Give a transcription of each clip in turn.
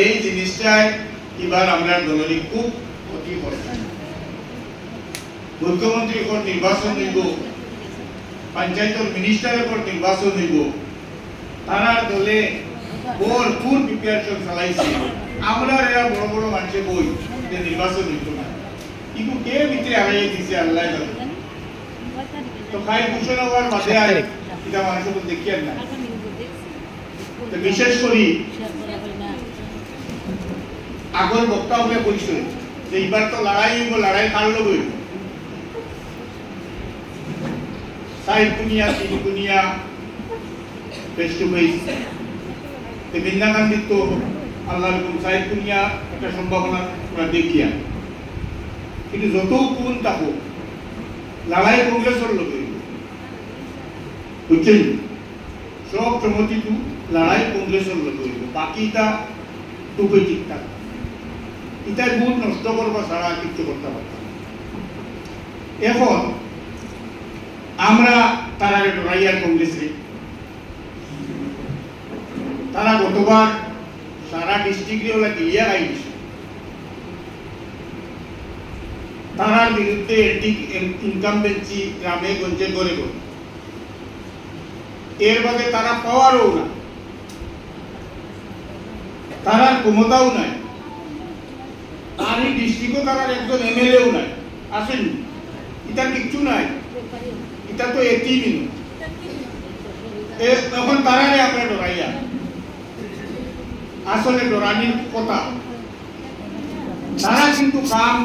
এই জিনিসটাই এবার আমরা দলের খুব ক্ষতি করছি। মুখ্যমন্ত্রীর উপর নির্বাচন হইব, পঞ্চায়েতের মিনিস্টারের উপর নির্বাচন হইব, তারা দলে ভরপুর প্রিপারেশন চালাইছে। আমরা এরা বড় বড় মানুষে বই যে নির্বাচন হইত না, কিন্তু কে ভিতরে হারাই দিছে আল্লাহ জানে। তো খাই ঘোষণা হওয়ার মাঝে আর এটা মানুষের দেখিয়ার না। বিশেষ করে আগর বক্তাবলে কইছে যে এবার তো লড়াই হইব, লড়াই কার লগ হইব, সাইড দুনিয়া তিন দুনিয়া face to face. Indira Gandhi তো আল্লাহ সাইড দুনিয়া একটা সম্ভাবনা আমরা দেখিয়া, কিন্তু যত কোন থাকো লড়াই কংগ্রেসের লগ হইব, বুঝছেন? সব চমতি টু লড়াই কংগ্রেসের লগ হইব, বাকিটা টুপে ঠিকঠাক। এটাই ভোট নষ্ট করবা ছাড়া কিছু করতে পারতাম। এখন আমরা তারা ডরাইয়া কংগ্রেসে, তারা গতবার সারা ডিস্ট্রিক্টে ওলা ক্লিয়ার আইছে, তারার বিরুদ্ধে ইনকামবেন্সি গ্রামে গঞ্জে করে করে, এর বাদে তারা পাওয়ারও না, তারার ক্ষমতাও নাই, আর এই ডিস্ট্রিক্টও তারার একজন এমএলএও নাই, আসেন এটা কিচ্ছু নাই, এটা তো এতিমই। এখন তারারে আমরা ডরাইয়া, আসলে ডরানির কথা। তারা কিন্তু কাম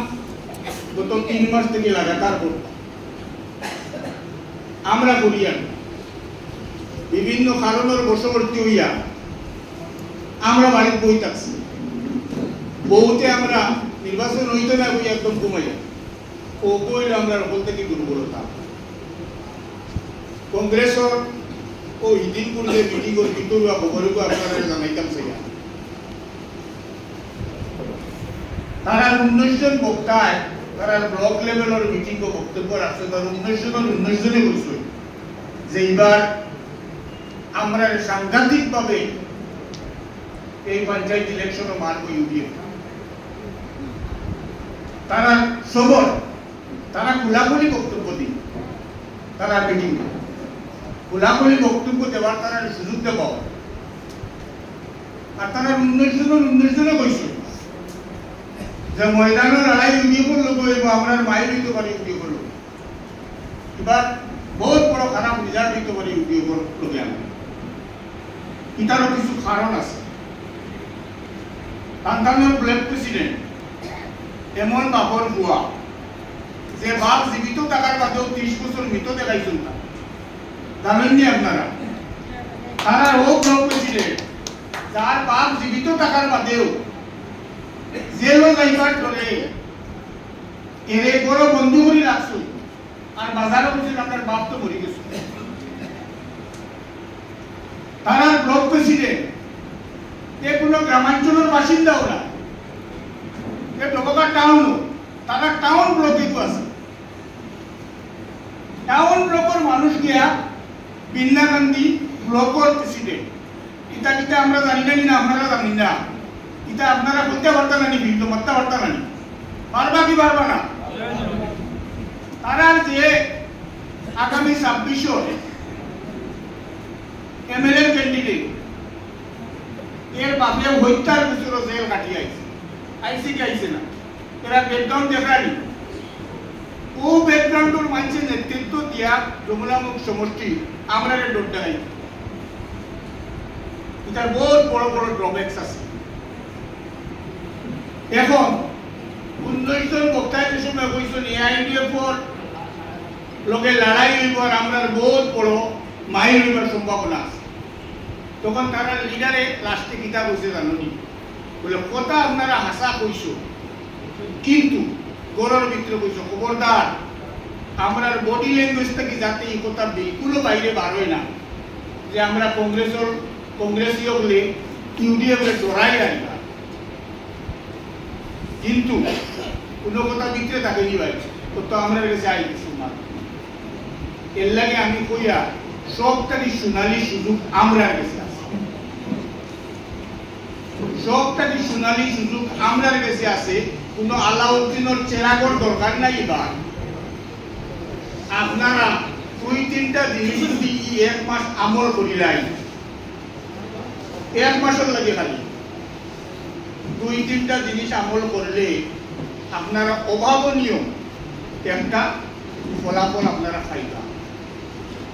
গত 3 মাস থেকে লাগাতার করত, আমরা করিয়া বিভিন্ন কারণের বশবর্তী হইয়া আমরা বাড়িতে বই থাকছি। বউতে আমরা নির্বাচন হইতে না বই একদম কমাইয়া ও কইল আমরা হল থেকে দুর্বলতা। কংগ্রেসর ও হিদিনপুর যে মিটিংর ভিতর খবরকে আপনারা জানাইতাম সেয়া তারা 19 জন বক্তায় তারা ব্লক লেভেলের মিটিং বক্তব্য রাখছে। তারা 19 জনে বলছে যে এবার আমরা সাংঘাতিকভাবে এই পঞ্চায়েত ইলেকশন মার হয়ে উঠিয়ে তারা সবর, তারা খোলাখুলি বক্তব্য দিন, তারা মিটিং খোলাখুলি বক্তব্য দেওয়ার তারা সুযোগ দেব। আর তারা 19 জনে কইছে যে ময়দানের লড়াই উঠিয়ে করলো আমরা মায়ের হইতে পারি উঠিয়ে করলো, এবার বহুত বড় খারাপ রেজাল্ট হইতে পারি উঠিয়ে করলো। এটারও কিছু কারণ আছে। তান্তানোর ব্লক প্রেসিডেন্ট এমন বাপর বুয়া যে বাপ জীবিত থাকার বাদেও 30 বছর মৃত দেখাইছেন না, জানেননি আপনারা? তারা ও ব্লক প্রেসিডেন্ট যার বাপ জীবিত থাকার বাদেও জেলও যাইবার করে এরে বড় বন্ধু করে রাখছো, আর বাজারও বলছেন আপনার বাপ তো মরে গেছে। তারা ব্লক প্রেসিডেন্ট এ কোনো গ্রামাঞ্চলের বাসিন্দাও না, এ ডবকা টাউনও, তারা টাউন ব্লকে আছে। টাউন ব্লকের মানুষ গিয়া ইন্দিরা গান্ধী ব্লকের প্রেসিডেন্ট, এটা কিটা আমরা জানি না, আপনারা জানি না, এটা আপনারা বলতে পারতেন না, ভিন্ন মারতে পারতেন না, পারবা কি পারবা না? তারা যে আগামী 26 এমএলএ ক্যান্ডিডেট এর বাপে হত্যার বছর জেল কাটিয়ে আইসি কি আইসে না, এরা ব্যাকগ্রাউন্ড দেখানি। ও ব্যাকগ্রাউন্ডের মানুষের নেতৃত্ব দিয়া যমুনামুখ সমষ্টি আমরা ডোট দেখাই। এটার বহুত বড় বড় ড্রব্যাকস আছে। এখন 19 জন বক্তায় যে সময় কইছেন এআইডিএফর লোকে লড়াই হইব আর আমরা বহুত বড় মাইল হইবার সম্ভাবনা আছে। তখন তারা লিডারে লাস্টে কিতা কইছে জানি বলে কথা আপনারা হাসা কইছো, কিন্তু গরর ভিতরে কইছো খবরদার আমরা বডি ল্যাঙ্গুয়েজ থেকে যাতে এই কথা বিলকুলও বাইরে বার হয় না যে আমরা কংগ্রেসীয় বলে ইউডিএফ বলে ডরাই আইবা, কিন্তু কোনো কথা ভিতরে থাকেনি ভাই তো আমরা কাছে আই কিছু না। এর লাগে আমি কইয়া সবটারই সোনালী সুযোগ আমরা কাছে আছে। সবটা কি সোনালী সুযোগ আমরার কাছে আছে, কোনো আলাউদ্দিনের চেরাগর দরকার নাই। এবার আপনারা 2-3টা জিনিস যদি 1 মাস আমল করিলাই, 1 মাসের লাগে খালি 2-3টা জিনিস আমল করলে আপনারা অভাবনীয় একটা ফলাফল আপনারা পাইবা।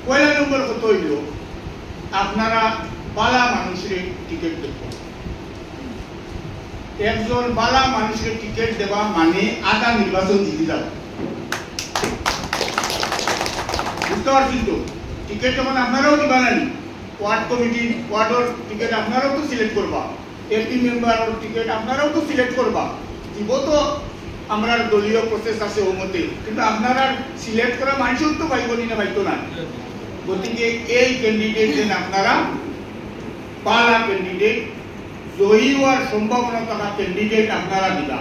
পয়লা নম্বর কত হইল, আপনারা বালা মানুষের টিকিট দেবেন। একজন বালা মানুষের টিকিট দেওয়া মানে আধা নির্বাচন জিতে যাওয়া। বুঝতে পারছেন তো? টিকিট যখন আপনারাও দিবা না, ওয়ার্ড কমিটি ওয়ার্ডের টিকিট আপনারাও তো সিলেক্ট করবা, এমপি মেম্বারের টিকিট আপনারাও তো সিলেক্ট করবা। দিব তো আমরা দলীয় প্রসেস আছে ও মতে, কিন্তু আপনারা সিলেক্ট করা মানুষও তো পাইব না, পাইতো না। গতিকে এই ক্যান্ডিডেট যেন আপনারা পালা ক্যান্ডিডেট, জয়ী হওয়ার সম্ভাবনা থাকা ক্যান্ডিডেট আপনারা দিবা।